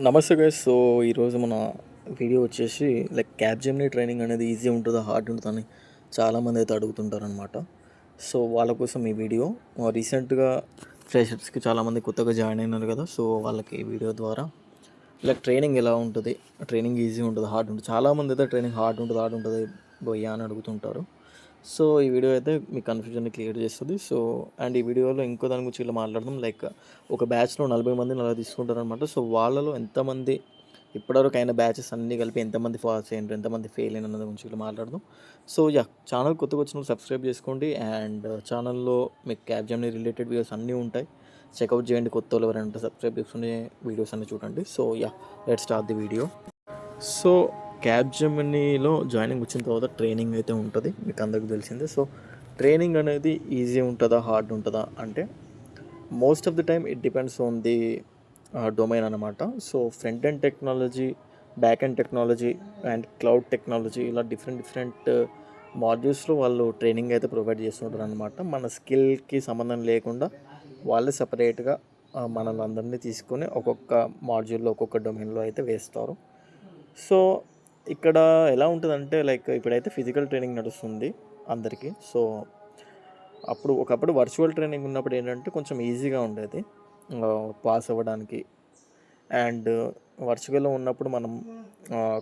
నమస్తే guys. So ఈరోజు మన వీడియో వచ్చేసి క్యాప్జెమినీ ట్రైనింగ్ అనేది ఈజీ ఉంటుందా హార్డ్ ఉంటుందని చాలామంది అయితే అడుగుతుంటారనమాట. సో వాళ్ళ కోసం ఈ వీడియో. రీసెంట్గా ఫ్రెషర్స్కి చాలామంది కొత్తగా జాయిన్ అయినారు కదా. సో వాళ్ళకి ఈ వీడియో ద్వారా ట్రైనింగ్ ఎలా ఉంటుంది, ట్రైనింగ్ ఈజీ ఉంటుంది హార్డ్ ఉంటుంది, చాలామంది అయితే ట్రైనింగ్ హార్డ్ ఉంటుంది బొయ్యా అని అడుగుతుంటారు. సో ఈ వీడియో అయితే మీ కన్ఫ్యూజన్ని క్లియర్ చేస్తుంది. సో అండ్ ఈ వీడియోలో ఇంకో దాని గురించి ఇలా మాట్లాడదాం. ఒక బ్యాచ్లో 40 మందిని అలా తీసుకుంటారనమాట. సో వాళ్ళలో ఎంతమంది ఇప్పటివరకు అయిన బ్యాచెస్ అన్నీ కలిపి ఎంతమంది పాస్ అయ్యారు, ఎంతమంది ఫెయిల్ అయిన అన్నది గురించి ఇలా మాట్లాడదాం. సో ఛానల్ కొత్తగా వచ్చిన సబ్స్క్రైబ్ చేసుకోండి. అండ్ ఛానల్లో మీకు క్యాప్జెమినీ రిలేటెడ్ వీడియోస్ అన్నీ ఉంటాయి, చెక్అవుట్ చేయండి. కొత్త వాళ్ళు ఎవరైనా సబ్స్క్రైబ్ చేసుకునే వీడియోస్ అన్నీ చూడండి. So let's start the video. So క్యాప్జెమినీలో జాయినింగ్ వచ్చిన తర్వాత ట్రైనింగ్ అయితే ఉంటుంది, మీకు అందరికీ తెలిసిందే. సో ట్రైనింగ్ అనేది ఈజీ ఉంటుందా హార్డ్ ఉంటుందా అంటే most of the time it depends on the domain అనమాట. So front end technology, back end technology and cloud technology ఇలా డిఫరెంట్ మాడ్యూల్స్లో వాళ్ళు ట్రైనింగ్ అయితే ప్రొవైడ్ చేస్తుంటారు అనమాట. మన స్కిల్కి సంబంధం లేకుండా వాళ్ళే సపరేట్గా మనల్ని అందరినీ తీసుకొని ఒక్కొక్క మాడ్యూల్లో ఒక్కొక్క డొమైన్లో అయితే వేస్తారు. సో ఇక్కడ ఎలా ఉంటుందంటే ఇప్పుడైతే ఫిజికల్ ట్రైనింగ్ నడుస్తుంది అందరికీ. సో ఒకప్పుడు వర్చువల్ ట్రైనింగ్ ఉన్నప్పుడు ఏంటంటే కొంచెం ఈజీగా ఉండేది పాస్ అవ్వడానికి. అండ్ వర్చువల్లో ఉన్నప్పుడు మనం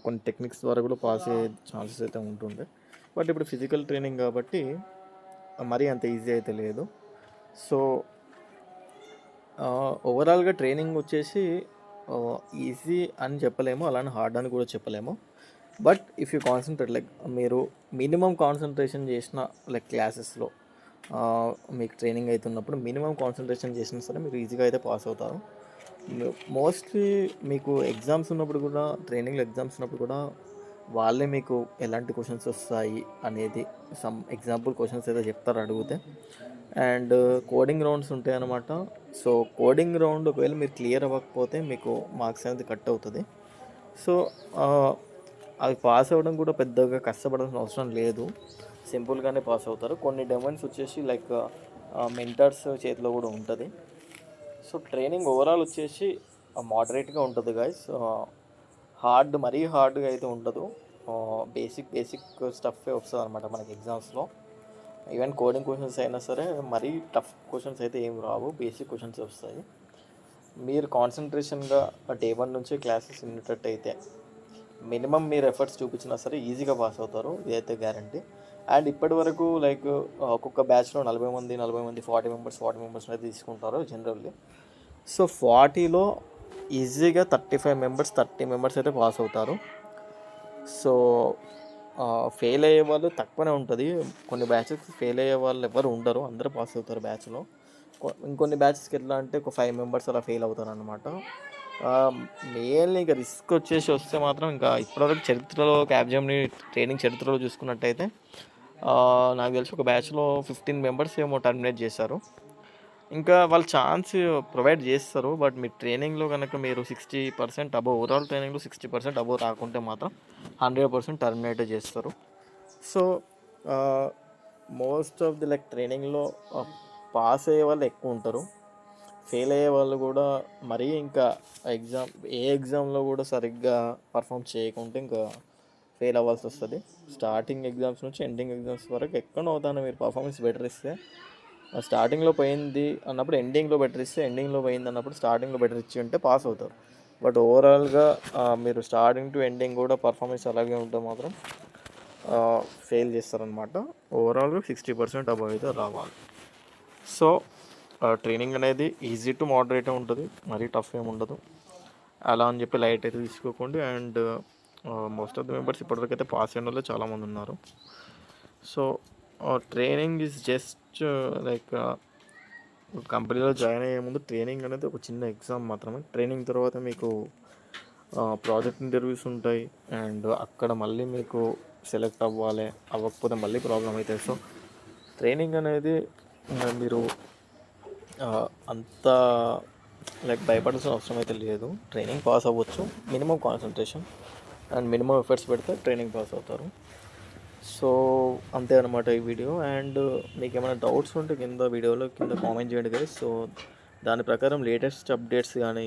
కొన్ని టెక్నిక్స్ ద్వారా కూడా పాస్ అయ్యే ఛాన్సెస్ అయితే ఉంటుండే. బట్ ఇప్పుడు ఫిజికల్ ట్రైనింగ్ కాబట్టి మరీ అంత ఈజీ అయితే లేదు. సో ఓవరాల్గా ట్రైనింగ్ వచ్చేసి ఈజీ అని చెప్పలేము, అలానే హార్డ్ అని కూడా చెప్పలేము. బట్ ఇఫ్ యూ కాన్సన్ట్రేట్ మీరు మినిమం కాన్సన్ట్రేషన్ చేసిన క్లాసెస్లో మీకు ట్రైనింగ్ అవుతున్నప్పుడు మినిమం కాన్సన్ట్రేషన్ చేసినా సరే మీరు ఈజీగా అయితే పాస్ అవుతారు. మోస్ట్లీ మీకు ఎగ్జామ్స్ ఉన్నప్పుడు కూడా, ట్రైనింగ్లో ఎగ్జామ్స్ ఉన్నప్పుడు కూడా వాళ్ళే మీకు ఎలాంటి క్వశ్చన్స్ వస్తాయి అనేది సమ్ ఎగ్జాంపుల్ క్వశ్చన్స్ అయితే చెప్తారు అడిగితే. అండ్ కోడింగ్ రౌండ్స్ ఉంటాయి అన్నమాట. సో కోడింగ్ రౌండ్ ఒకవేళ మీరు క్లియర్ అవ్వకపోతే మీకు మార్క్స్ అనేది కట్ అవుతుంది. సో అవి పాస్ అవ్వడం కూడా పెద్దగా కష్టపడాల్సిన అవసరం లేదు, సింపుల్గానే పాస్ అవుతారు. కొన్ని డొమైన్స్ వచ్చేసి మెంటర్స్ చేతిలో కూడా ఉంటుంది. సో ట్రైనింగ్ ఓవరాల్ వచ్చేసి మోడరేట్గా ఉంటుంది గైస్. మరీ హార్డ్గా అయితే ఉండదు. బేసిక్ స్టఫే వస్తుంది అనమాట మనకి ఎగ్జామ్స్లో. ఈవెన్ కోడింగ్ క్వశ్చన్స్ అయినా సరే మరీ టఫ్ క్వశ్చన్స్ అయితే ఏం రావు, బేసిక్ క్వశ్చన్స్ వస్తాయి. మీరు కాన్సన్ట్రేషన్గా డే 1 నుంచే క్లాసెస్ వినేటట్టయితే మినిమం మీరు ఎఫర్ట్స్ చూపించినా సరే ఈజీగా పాస్ అవుతారు, ఇదైతే గ్యారంటీ. అండ్ ఇప్పటి వరకు ఒక్కొక్క బ్యాచ్లో 40 మంది 40 మెంబర్స్ అయితే తీసుకుంటారు జనరల్లీ. సో 40లో ఈజీగా 30 మెంబర్స్ అయితే పాస్ అవుతారు. సో ఫెయిల్ అయ్యే వాళ్ళు తక్కువనే ఉంటుంది. కొన్ని బ్యాచెస్ ఫెయిల్ అయ్యే వాళ్ళు ఎవరు ఉండరు, అందరూ పాస్ అవుతారు బ్యాచ్లో. ఇంకొన్ని బ్యాచెస్కి ఎట్లా అంటే ఒక 5 మెంబర్స్ అలా ఫెయిల్ అవుతారు అనమాట. మెయిన్లీ ఇంకా రిస్క్ వస్తే మాత్రం ఇంకా ఇప్పటివరకు చరిత్రలో క్యాప్జెమినీ ట్రైనింగ్ చరిత్రలో చూసుకున్నట్టయితే నాకు తెలిసి ఒక బ్యాచ్లో 15 మెంబర్స్ ఏమో టర్మినేట్ చేశారు. ఇంకా వాళ్ళు ఛాన్స్ ప్రొవైడ్ చేస్తారు, బట్ మీ ట్రైనింగ్లో కనుక మీరు 60% అబోవ్, ఓవరాల్ ట్రైనింగ్లో 60% అబోవ్ రాకుంటే మాత్రం 100% టర్మినేట్ చేస్తారు. సో మోస్ట్ ఆఫ్ ది ట్రైనింగ్లో పాస్ అయ్యే వాళ్ళు ఎక్కువ ఉంటారు, ఫెయిల్ అయ్యే వాళ్ళు కూడా మరీ ఇంకా ఎగ్జామ్లో కూడా సరిగ్గా పర్ఫామ్ చేయకుంటే ఇంకా ఫెయిల్ అవ్వాల్సి వస్తుంది. స్టార్టింగ్ ఎగ్జామ్స్ నుంచి ఎండింగ్ ఎగ్జామ్స్ వరకు ఎక్కడ అవుతాను మీరు పర్ఫార్మెన్స్ బెటర్ ఇస్తే. స్టార్టింగ్లో పోయింది అన్నప్పుడు ఎండింగ్లో బెటర్ ఇస్తే, ఎండింగ్లో పోయింది అన్నప్పుడు స్టార్టింగ్లో బెటర్ ఇచ్చి ఉంటే పాస్ అవుతారు. బట్ ఓవరాల్గా మీరు స్టార్టింగ్ టు ఎండింగ్ కూడా పర్ఫార్మెన్స్ అలాగే ఉంటే మాత్రం ఫెయిల్ చేస్తారనమాట. ఓవరాల్గా 60% అబవ్ అయితే రావాలి. సో ట్రైనింగ్ అనేది ఈజీ టు మోడరేట్ ఉంటుంది, మరీ టఫ్ ఏమి ఉండదు. అలా అని చెప్పి లైట్ అయితే తీసుకోకండి. And most of the members ఇప్పటివరకు అయితే పాస్ అయిన వాళ్ళు చాలామంది ఉన్నారు. సో ట్రైనింగ్ ఈజ్ జస్ట్ కంపెనీలో జాయిన్ అయ్యే ముందు ట్రైనింగ్ అనేది ఒక చిన్న ఎగ్జామ్ మాత్రమే. ట్రైనింగ్ తర్వాత మీకు ప్రాజెక్ట్ ఇంటర్వ్యూస్ ఉంటాయి, అండ్ అక్కడ మళ్ళీ మీకు సెలెక్ట్ అవ్వకపోతే మళ్ళీ ప్రాబ్లం అవుతాయి. సో ట్రైనింగ్ అనేది మీరు అంత భయపడాల్సిన అవసరం అయితే లేదు. ట్రైనింగ్ పాస్ అవ్వచ్చు, minimum concentration and minimum efforts పెడితే ట్రైనింగ్ పాస్ అవుతారు. సో అంతే అనమాట ఈ వీడియో. అండ్ మీకు ఏమైనా డౌట్స్ ఉంటే కింద కామెంట్ చేయండి గైస్. సో దాని ప్రకారం లేటెస్ట్ అప్డేట్స్ కానీ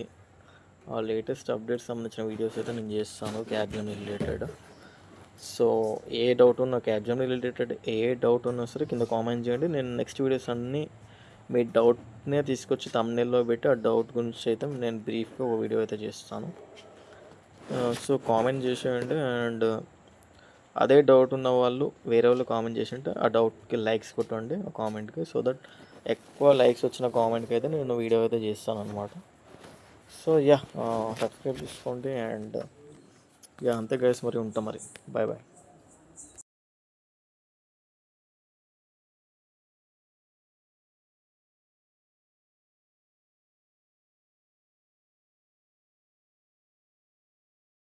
ఆ లేటెస్ట్ అప్డేట్స్ సంబంధించిన వీడియోస్ అయితే నేను చేస్తాను క్యాబ్జెమినీ రిలేటెడ్. సో ఏ డౌట్ ఉన్నా క్యాబ్జెమినీ రిలేటెడ్ ఏ డౌట్ ఉన్నా సరే కింద కామెంట్ చేయండి. నేను నెక్స్ట్ వీడియోస్ అన్నీ మీ డౌట్నే తీసుకొచ్చి థంబ్నెయిల్లో పెట్టి ఆ డౌట్ గురించి అయితే నేను బ్రీఫ్గా ఒక వీడియో అయితే చేస్తాను. సో కామెంట్ చేసేయండి. అండ్ అదే డౌట్ ఉన్న వాళ్ళు వేరే వాళ్ళు కామెంట్ చేసి ఉంటే ఆ డౌట్కి లైక్స్ కొట్టండి ఆ కామెంట్కి. సో దట్ ఎక్కువ లైక్స్ వచ్చిన కామెంట్కి అయితే నేను వీడియో అయితే చేస్తాను అనమాట. సో సబ్స్క్రైబ్ చేసుకోండి. అండ్ అంతే గైస్, మరి ఉంటాం మరి. Bye bye.